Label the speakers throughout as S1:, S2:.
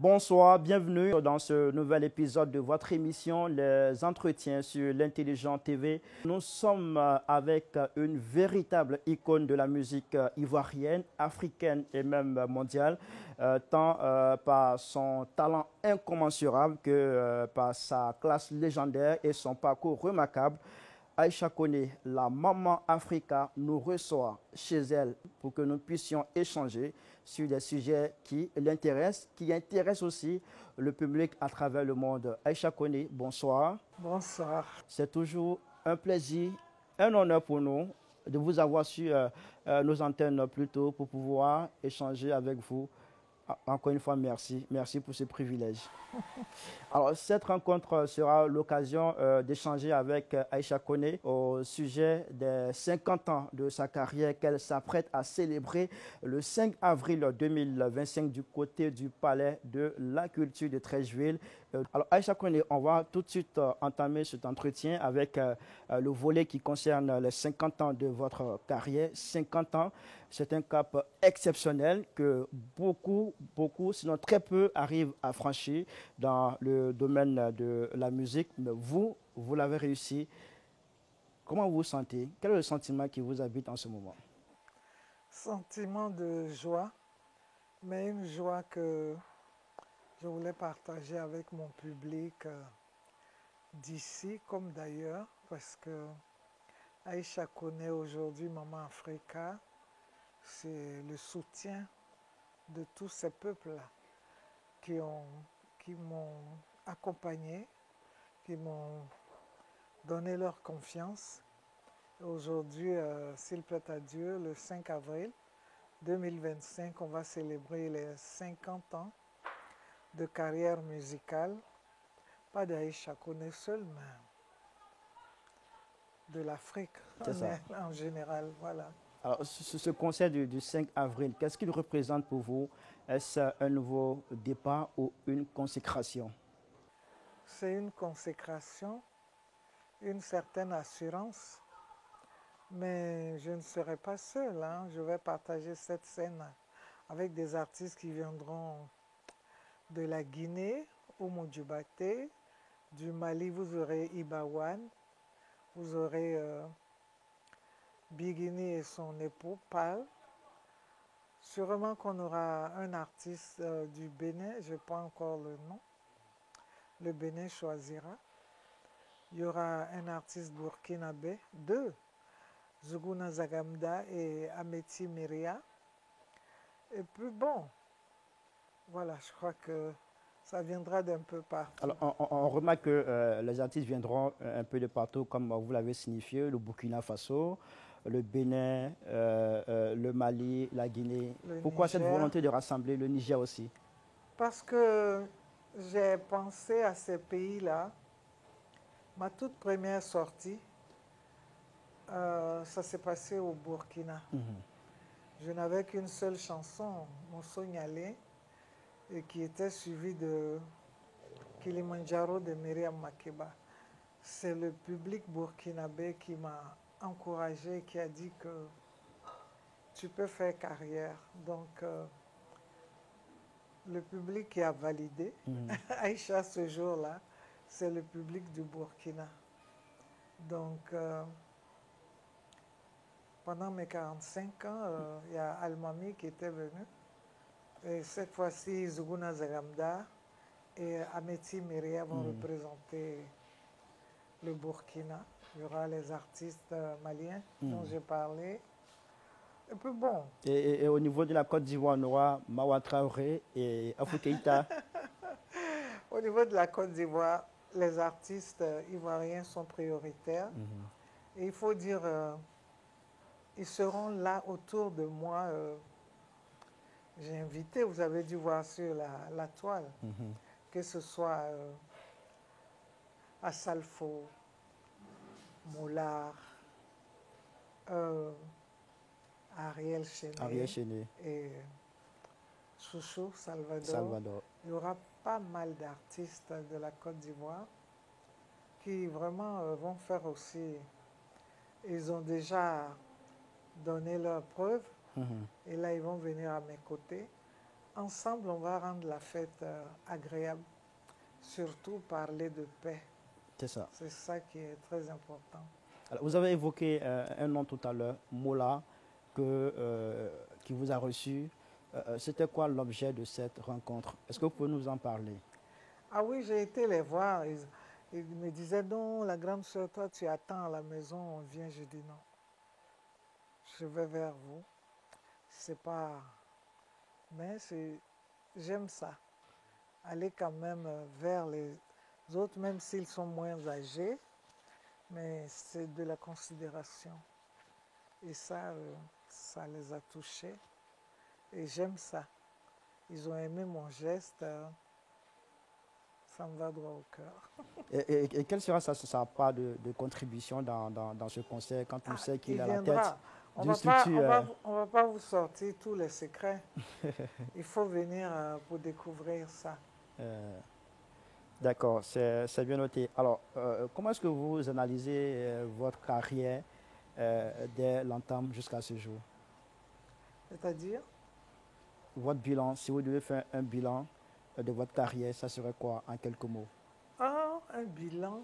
S1: Bonsoir, bienvenue dans ce nouvel épisode de votre émission Les Entretiens sur l'Intelligent TV. Nous sommes avec une véritable icône de la musique ivoirienne, africaine et même mondiale, tant par son talent incommensurable que par sa classe légendaire et son parcours remarquable. Aïcha Koné, la maman Africa, nous reçoit chez elle pour que nous puissions échanger sur des sujets qui l'intéressent, qui intéressent aussi le public à travers le monde. Aïcha Koné, bonsoir.
S2: Bonsoir.
S1: C'est toujours un plaisir, un honneur pour nous de vous avoir sur nos antennes plus tôt pour pouvoir échanger avec vous. Encore une fois, merci. Merci pour ce privilège. Alors, cette rencontre sera l'occasion d'échanger avec Aïcha Koné au sujet des 50 ans de sa carrière qu'elle s'apprête à célébrer le 5 avril 2025 du côté du Palais de la Culture de Treichville. Alors, Aïcha Koné, on va tout de suite entamer cet entretien avec le volet qui concerne les 50 ans de votre carrière. 50 ans, c'est un cap exceptionnel que beaucoup, sinon très peu, arrivent à franchir dans le domaine de la musique. Mais vous l'avez réussi. Comment vous vous sentez? Quel est le sentiment qui vous habite en ce moment?
S2: Sentiment de joie, mais une joie que je voulais partager avec mon public d'ici comme d'ailleurs, parce que Aïcha Koné aujourd'hui, Maman Africa, c'est le soutien de tous ces peuples-là qui m'ont accompagné, qui m'ont donné leur confiance. Aujourd'hui, s'il plaît à Dieu, le 5 avril 2025, on va célébrer les 50 ans de carrière musicale, pas d'Aïcha Koné seul, mais de l'Afrique en général. Voilà.
S1: Alors, ce concert du 5 avril, qu'est-ce qu'il représente pour vous? Est-ce un nouveau départ ou une consécration?
S2: C'est une consécration, une certaine assurance, mais je ne serai pas seule. Je vais partager cette scène avec des artistes qui viendront de la Guinée, Oumou Dioubate, du Mali, vous aurez Ibawan, vous aurez Bigini et son époux, Pal. Sûrement qu'on aura un artiste du Bénin, je n'ai pas encore le nom. Le Bénin choisira. Il y aura un artiste burkinabé, deux, Zougouna Zagamda et Ameti Myria. Et puis bon, voilà, je crois que ça viendra d'un peu partout.
S1: Alors, on remarque que les artistes viendront un peu de partout, comme vous l'avez signifié, le Burkina Faso, le Bénin, le Mali, la Guinée. Pourquoi
S2: Niger.
S1: Cette volonté de rassembler le Niger aussi?
S2: Parce que j'ai pensé à ces pays-là. Ma toute première sortie, ça s'est passé au Burkina. Je n'avais qu'une seule chanson, Mon Sognalé, et qui était suivie de Kilimandjaro de Myriam Makeba. C'est le public burkinabé qui m'a encouragé, qui a dit que tu peux faire carrière. Donc, le public qui a validé, Aïcha, ce jour-là, c'est le public du Burkina. Donc, pendant mes 45 ans, il y a Almami qui était venu. Et cette fois-ci, Zougouna Zagamda et Ameti Myria vont représenter le Burkina. Il y aura les artistes maliens dont j'ai parlé. Et puis bon.
S1: Et au niveau de la Côte d'Ivoire, on aura Mawa Traoré et Afou Keïta.
S2: Au niveau de la Côte d'Ivoire, les artistes ivoiriens sont prioritaires. Et il faut dire, ils seront là autour de moi. J'ai invité, vous avez dû voir sur la toile, que ce soit Assalfo, Moulard, Ariel Chené et Chouchou Salvador. Il y aura pas mal d'artistes de la Côte d'Ivoire qui vraiment vont faire aussi. Ils ont déjà donné leurs preuves et là ils vont venir à mes côtés Ensemble, on va rendre la fête agréable. Surtout parler de paix.
S1: C'est ça.
S2: C'est ça qui est très important.
S1: Alors, vous avez évoqué un nom tout à l'heure, Mola, qui vous a reçu. C'était quoi l'objet de cette rencontre? Est-ce que vous pouvez nous en parler?
S2: Ah oui, j'ai été les voir. Ils me disaient, non, la grande sœur, toi, tu attends à la maison, on vient. Je dis non. Je vais vers vous. C'est pas. Mais j'aime ça. Aller quand même vers les autres, même s'ils sont moins âgés. Mais c'est de la considération. Et ça, ça les a touchés. Et j'aime ça. Ils ont aimé mon geste. Ça me va droit au cœur.
S1: Et quelle sera sa part de contribution dans ce concert quand on sait qu'il
S2: Il
S1: est à la tête
S2: viendra. On
S1: d'une
S2: va
S1: structure?
S2: va pas vous sortir tous les secrets. Il faut venir pour découvrir ça.
S1: D'accord, c'est bien noté. Alors, comment est-ce que vous analysez votre carrière dès l'entame jusqu'à ce jour?
S2: C'est-à-dire,
S1: Votre bilan, si vous devez faire un bilan de votre carrière, ça serait quoi en quelques mots?
S2: un bilan.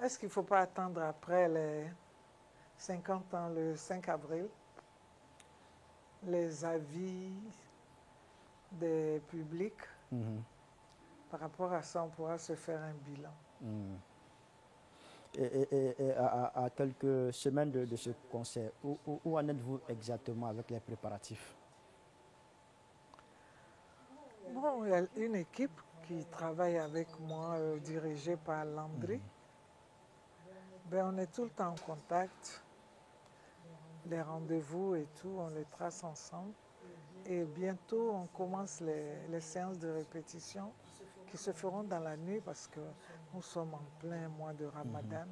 S2: Est-ce qu'il ne faut pas attendre après les 50 ans, le 5 avril, les avis des publics? Par rapport à ça, on pourra se faire un bilan.
S1: Et à quelques semaines de ce concert, où en êtes-vous exactement avec les préparatifs?
S2: Bon, il y a une équipe qui travaille avec moi, dirigée par Landry. Ben, on est tout le temps en contact. Les rendez-vous et tout, on les trace ensemble. Et bientôt, on commence les séances de répétition qui se feront dans la nuit parce que nous sommes en plein mois de Ramadan.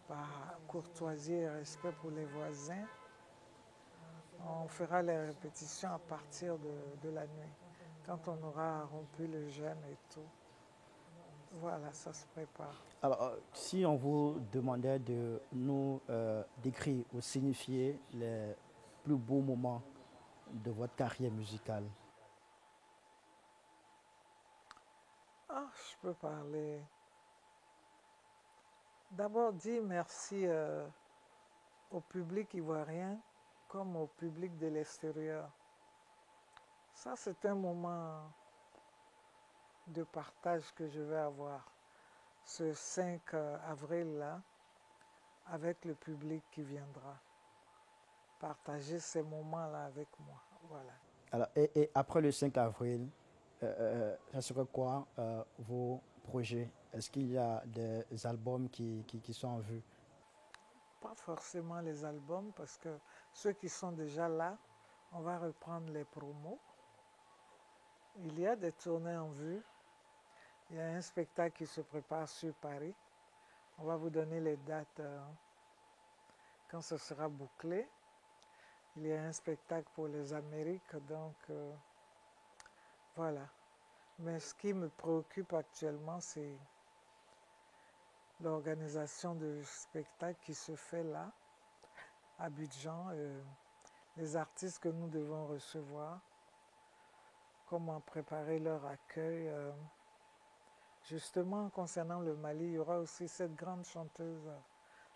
S2: Par courtoisie et respect pour les voisins, on fera les répétitions à partir de la nuit, quand on aura rompu le jeûne et tout. Voilà, ça se prépare.
S1: Alors, si on vous demandait de nous décrire ou signifier les plus beaux moments de votre carrière musicale.
S2: Je peux parler. D'abord, dire merci au public ivoirien comme au public de l'extérieur. Ça, c'est un moment de partage que je vais avoir ce 5 avril-là avec le public qui viendra. Partager ces moments-là avec moi. Voilà.
S1: Alors, et après le 5 avril, ça serait quoi vos projets? Est-ce qu'il y a des albums qui sont en vue?
S2: Pas forcément les albums, parce que ceux qui sont déjà là, on va reprendre les promos. Il y a des tournées en vue. Il y a un spectacle qui se prépare sur Paris. On va vous donner les dates quand ce sera bouclé. Il y a un spectacle pour les Amériques, donc voilà. Mais ce qui me préoccupe actuellement, c'est l'organisation du spectacle qui se fait là, à Abidjan, les artistes que nous devons recevoir, comment préparer leur accueil. Justement, concernant le Mali, il y aura aussi cette grande chanteuse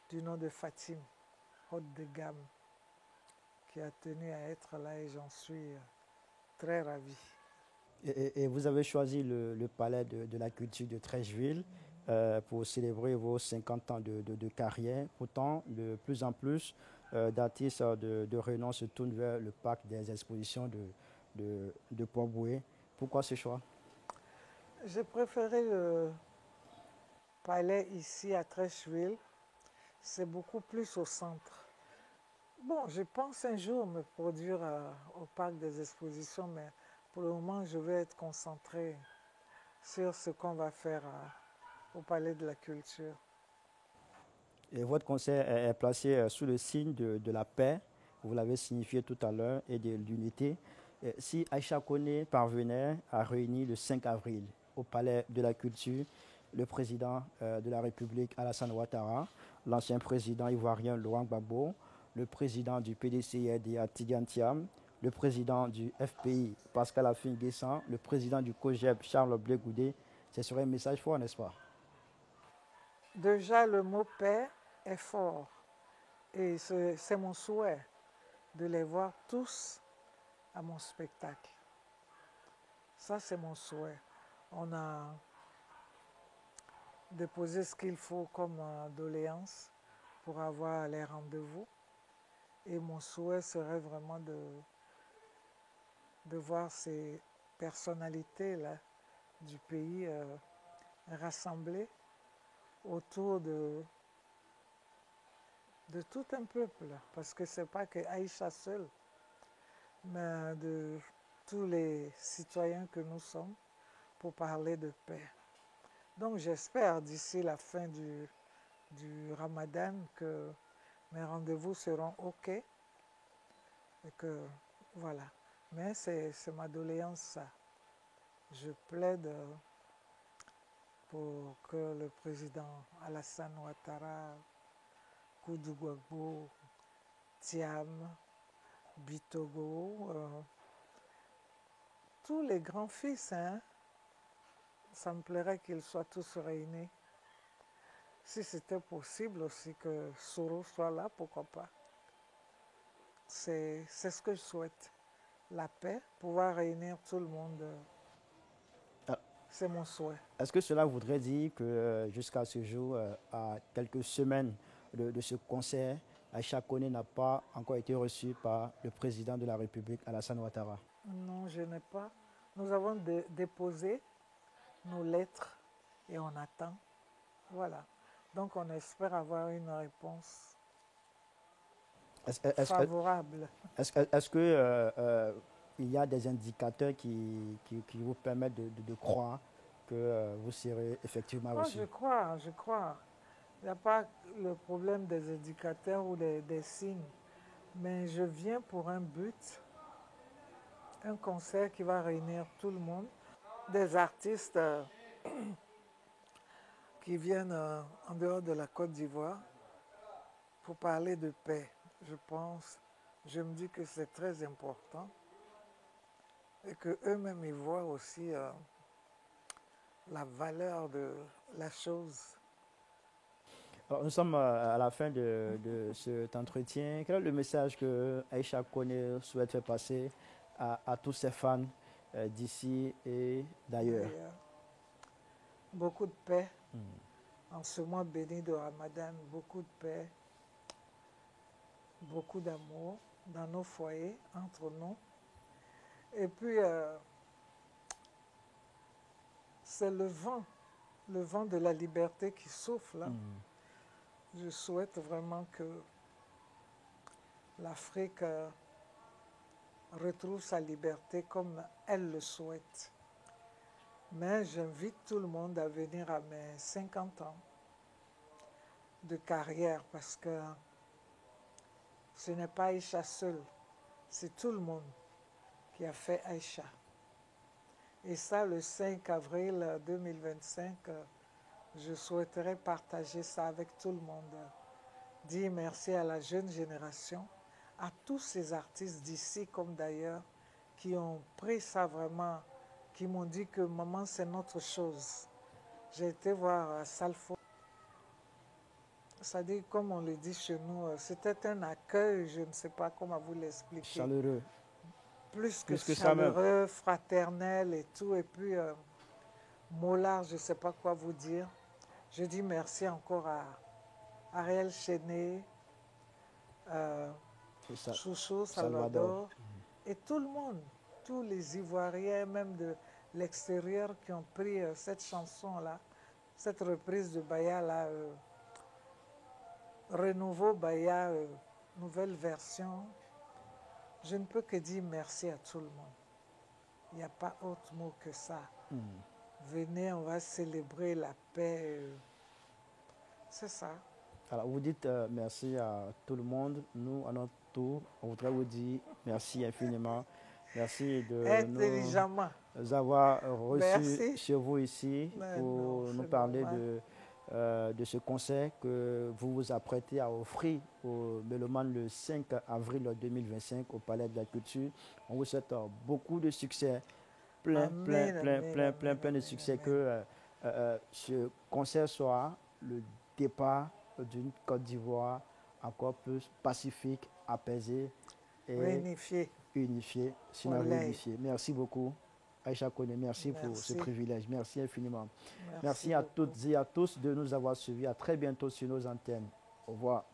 S2: du nom de Fatim, haute de gamme, qui a tenu à être là et j'en suis très ravie.
S1: Et vous avez choisi le Palais de la Culture de Treichville pour célébrer vos 50 ans de carrière. Pourtant, de plus en plus d'artistes de renom se tournent vers le parc des expositions de Port-Bouët. Pourquoi ce choix?
S2: J'ai préféré le palais ici à Treichville. C'est beaucoup plus au centre. Bon, je pense un jour me produire au parc des expositions, mais pour le moment, je vais être concentrée sur ce qu'on va faire au Palais de la Culture.
S1: Et votre concert est placé sous le signe de la paix, vous l'avez signifié tout à l'heure, et de l'unité. Si Aïcha Koné parvenait à réunir le 5 avril au Palais de la Culture le président de la République Alassane Ouattara, l'ancien président ivoirien Laurent Gbagbo, le président du PDCID Tidiane Thiam, le président du FPI, Pascal Afin-Guessan, le président du COGEP, Charles Blé-Goudé. Ce serait un message fort, n'est-ce pas?
S2: Déjà, le mot paix est fort. Et c'est mon souhait de les voir tous à mon spectacle. Ça, c'est mon souhait. On a déposé ce qu'il faut comme doléance pour avoir les rendez-vous. Et mon souhait serait vraiment de voir ces personnalités-là du pays rassemblées autour de tout un peuple. Parce que ce n'est pas que Aïcha seule, mais de tous les citoyens que nous sommes pour parler de paix. Donc j'espère d'ici la fin du Ramadan que mes rendez-vous seront OK et que voilà. Mais c'est ma doléance ça. Je plaide pour que le président Alassane Ouattara, Koudou Gbagbo, Thiam, Bitogo, tous les grands-fils, ça me plairait qu'ils soient tous réunis. Si c'était possible aussi que Soro soit là, pourquoi pas. C'est ce que je souhaite. La paix, pouvoir réunir tout le monde, c'est mon souhait.
S1: Est-ce que cela voudrait dire que jusqu'à ce jour, à quelques semaines de ce concert, Aïcha Koné n'a pas encore été reçue par le président de la République, Alassane Ouattara?
S2: Non, je n'ai pas. Nous avons déposé nos lettres et on attend. Voilà. Donc on espère avoir une réponse favorable.
S1: Est-ce que il y a des indicateurs qui vous permettent de croire que vous serez effectivement reçu?
S2: Je crois. Il n'y a pas le problème des indicateurs ou des signes. Mais je viens pour un but, un concert qui va réunir tout le monde, des artistes qui viennent en dehors de la Côte d'Ivoire pour parler de paix. Je me dis que c'est très important et qu'eux-mêmes ils voient aussi la valeur de la chose.
S1: Alors, nous sommes à la fin de cet entretien. Quel est le message que Aïcha Koné souhaite faire passer à tous ses fans d'ici et d'ailleurs?
S2: Beaucoup de paix. En ce mois béni de Ramadan, beaucoup de paix, beaucoup d'amour dans nos foyers, entre nous. Et puis, c'est le vent de la liberté qui souffle. Je souhaite vraiment que l'Afrique retrouve sa liberté comme elle le souhaite. Mais j'invite tout le monde à venir à mes 50 ans de carrière parce que ce n'est pas Aïcha seul, c'est tout le monde qui a fait Aïcha. Et ça, le 5 avril 2025, je souhaiterais partager ça avec tout le monde. Dire merci à la jeune génération, à tous ces artistes d'ici comme d'ailleurs, qui ont pris ça vraiment, qui m'ont dit que maman, c'est notre chose. J'ai été voir Salfo. C'est-à-dire, comme on le dit chez nous, c'était un accueil, je ne sais pas comment vous l'expliquer.
S1: Chaleureux.
S2: Plus que chaleureux, fraternel et tout. Et puis, mollard, je ne sais pas quoi vous dire. Je dis merci encore à Ariel Chenet, Chouchou, Salvador, et tout le monde, tous les Ivoiriens, même de l'extérieur, qui ont pris cette chanson-là, cette reprise de Baya-là, Renouveau Baya, nouvelle version. Je ne peux que dire merci à tout le monde. Il n'y a pas autre mot que ça. Venez, on va célébrer la paix. C'est ça.
S1: Alors, vous dites merci à tout le monde. Nous, à notre tour, on voudrait vous dire merci infiniment. Merci de nous avoir reçus chez vous ici pour nous parler de de ce concert que vous vous apprêtez à offrir aux mélomanes le 5 avril 2025 au Palais de la Culture. On vous souhaite beaucoup de succès, plein de succès, que ce concert soit le départ d'une Côte d'Ivoire encore plus pacifique, apaisée et unifiée, sinon réunifiée. Merci beaucoup. Aïcha Koné, merci pour ce privilège. Merci infiniment. Merci à toutes et à tous de nous avoir suivis. À très bientôt sur nos antennes. Au revoir.